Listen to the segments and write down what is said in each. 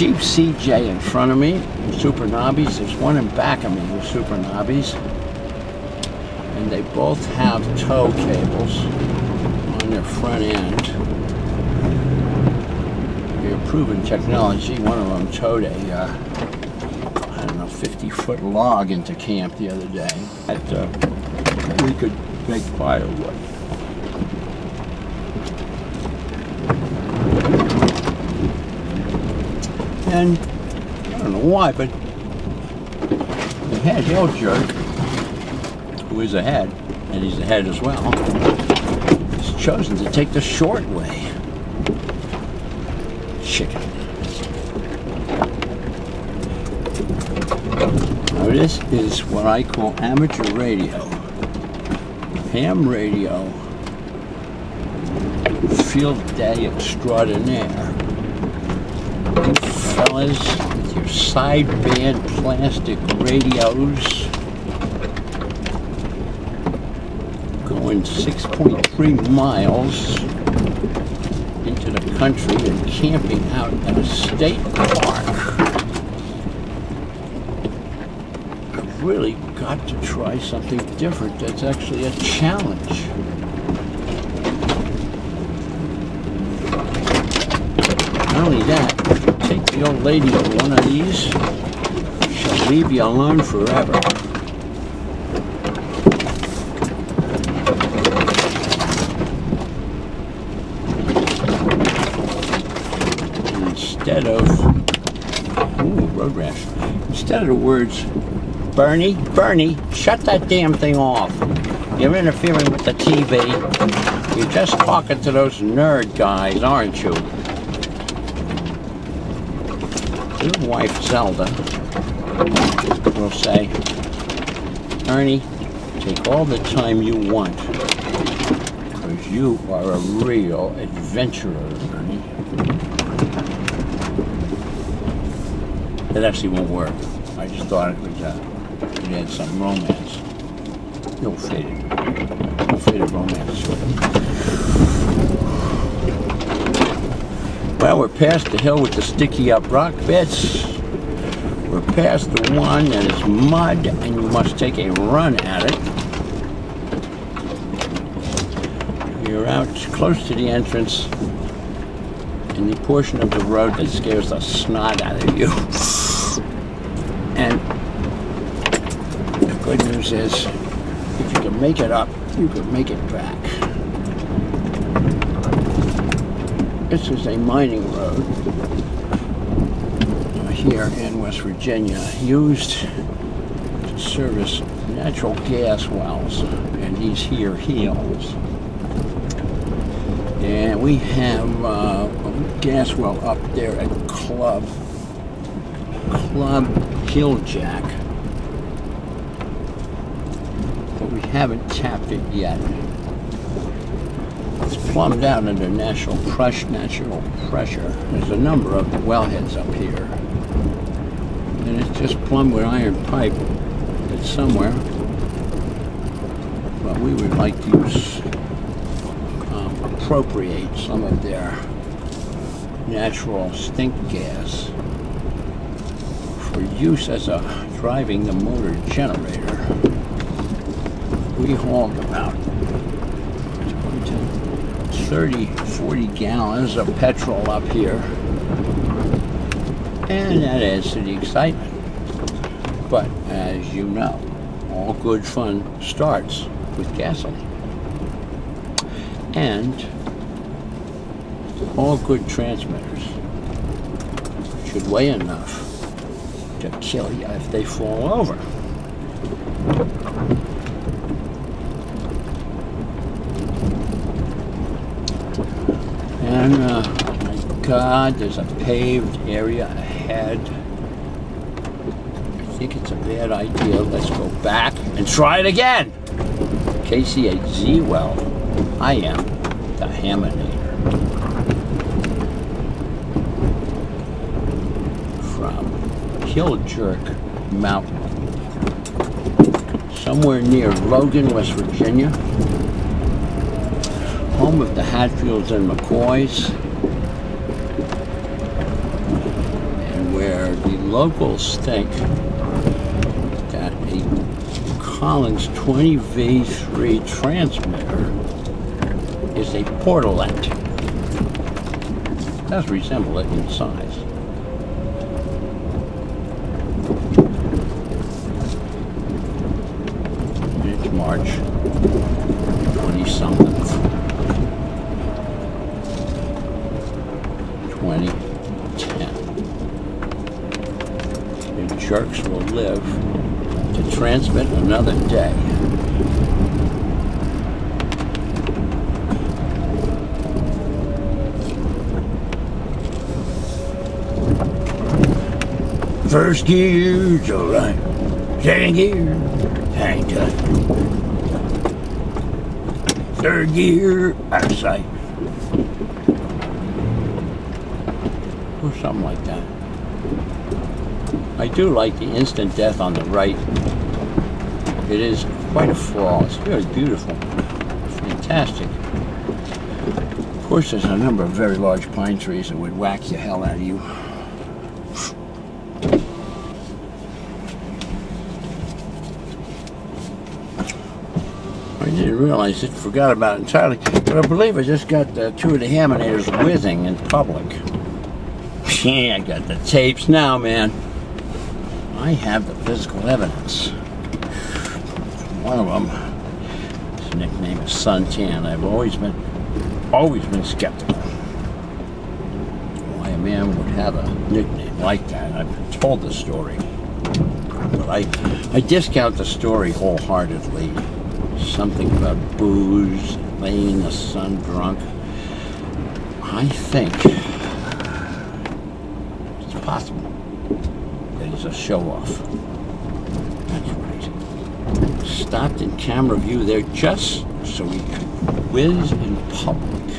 Jeep CJ in front of me, Super Knobbies. There's one in back of me with Super Knobbies. And they both have tow cables on their front end. They're proven technology. One of them towed a, I don't know, 50-foot log into camp the other day that we could make firewood. And I don't know why, but the head Hilljerk, who is ahead, and he's ahead as well, has chosen to take the short way. Chicken. Now this is what I call amateur radio. Ham radio. Field day extraordinaire. Fellas, with your sideband plastic radios, going 6.3 miles into the country and camping out at a state park. I've really got to try something different that's actually a challenge. Not only that, take the old lady on one of these, she'll leave you alone forever. And instead of, ooh, road rash. Instead of the words, Bernie, Bernie, shut that damn thing off. You're interfering with the TV. You're just talking to those nerd guys, aren't you? Your wife Zelda will say, Ernie, take all the time you want, because you are a real adventurer, Ernie. That actually won't work. I just thought it would add some romance. No faded romance to it. Well, we're past the hill with the sticky up rock beds. We're past the one that is mud and you must take a run at it. You're out close to the entrance in the portion of the road that scares the snot out of you. And the good news is, if you can make it up, you can make it back. This is a mining road here in West Virginia, used to service natural gas wells in these here hills. And we have a gas well up there at Club Hilljerks, but we haven't tapped it yet. It's plumbed out under natural pressure. There's a number of wellheads up here, and it's just plumbed with iron pipe. It's somewhere, but we would like to appropriate some of their natural stink gas for use as a driving the motor generator. We hauled about 30-40 gallons of petrol up here, and that adds to the excitement. But as you know, all good fun starts with gasoline, and all good transmitters should weigh enough to kill you if they fall over. And oh my God, there's a paved area ahead. I think it's a bad idea. Let's go back and try it again. KCHZ, well, I am the Haminator. From Hilljerks Mountain, somewhere near Logan, West Virginia, home of the Hatfields and McCoys. And locals think that a Collins 20V3 transmitter is a portalet. It does resemble it in size. It's March 20-something. 2010. Hilljerks will live to transmit another day. First gear's alright. Second gear, hang tight. Third gear, out of sight. Or something like that. I do like the instant death on the right. It is quite a fall. It's very beautiful. Fantastic. Of course, there's a number of very large pine trees that would whack the hell out of you. I didn't realize it, forgot about it entirely, but I believe I just got 2 of the Haminators whizzing in public. Yeah, I got the tapes now, man. I have the physical evidence. One of them, his nickname is Suntan. I've always been skeptical why a man would have a nickname like that. I've told the story, but I discount the story wholeheartedly. Something about booze, laying in the sun drunk. I think it's possible that he's a show-off. That's right. Stopped in camera view there just so he could whiz in public,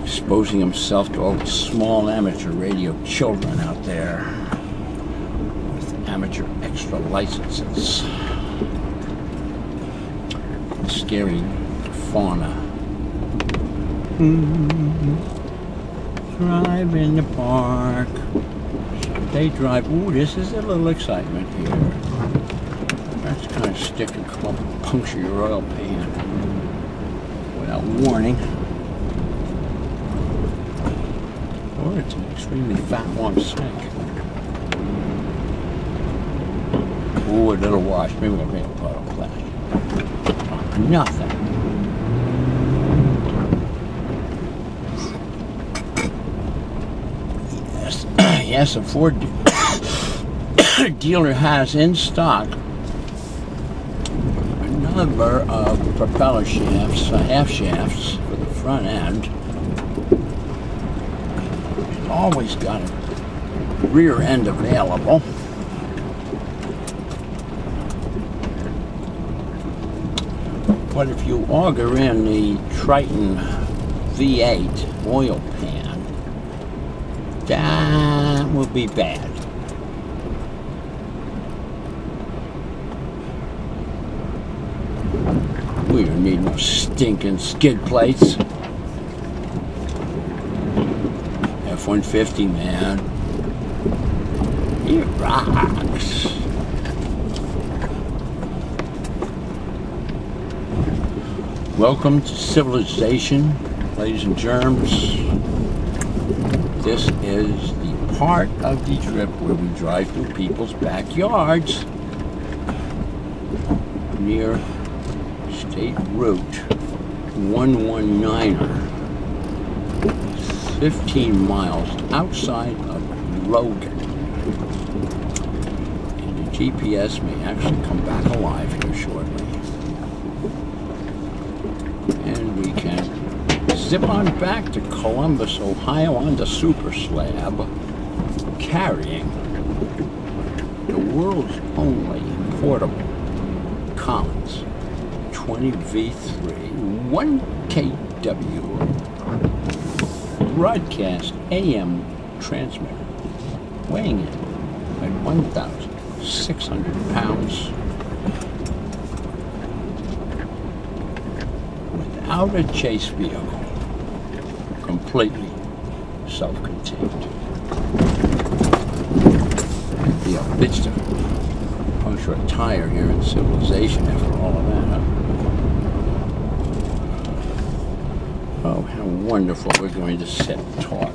exposing himself to all the small amateur radio children out there with amateur extra licenses. Scary fauna. Drive in the park. They drive. Ooh, this is a little excitement here. That's kind of stick and come up and puncture your oil pan without warning. Or it's an extremely fat, long snake. Ooh, a little wash. Maybe we'll make a puddle flash. Nothing. Yes, a Ford dealer has in stock a number of propeller shafts, half shafts for the front end. It's always got a rear end available. But if you auger in the Triton V8 oil pan, that will be bad. We don't need no stinking skid plates. F-150, man. It rocks. Welcome to civilization, ladies and germs. This is the part of the trip where we drive through people's backyards near State Route 119er, 15 miles outside of Logan. And the GPS may actually come back alive here shortly. And we can zip on back to Columbus, Ohio on the Super Slab, carrying the world's only portable Collins 20V3 1kW broadcast AM transmitter, weighing in at 1,600 pounds. Without a chase vehicle, completely self-contained. bitch to puncture a tire here in civilization after all of that, huh? Oh, how wonderful. We're going to sit and talk.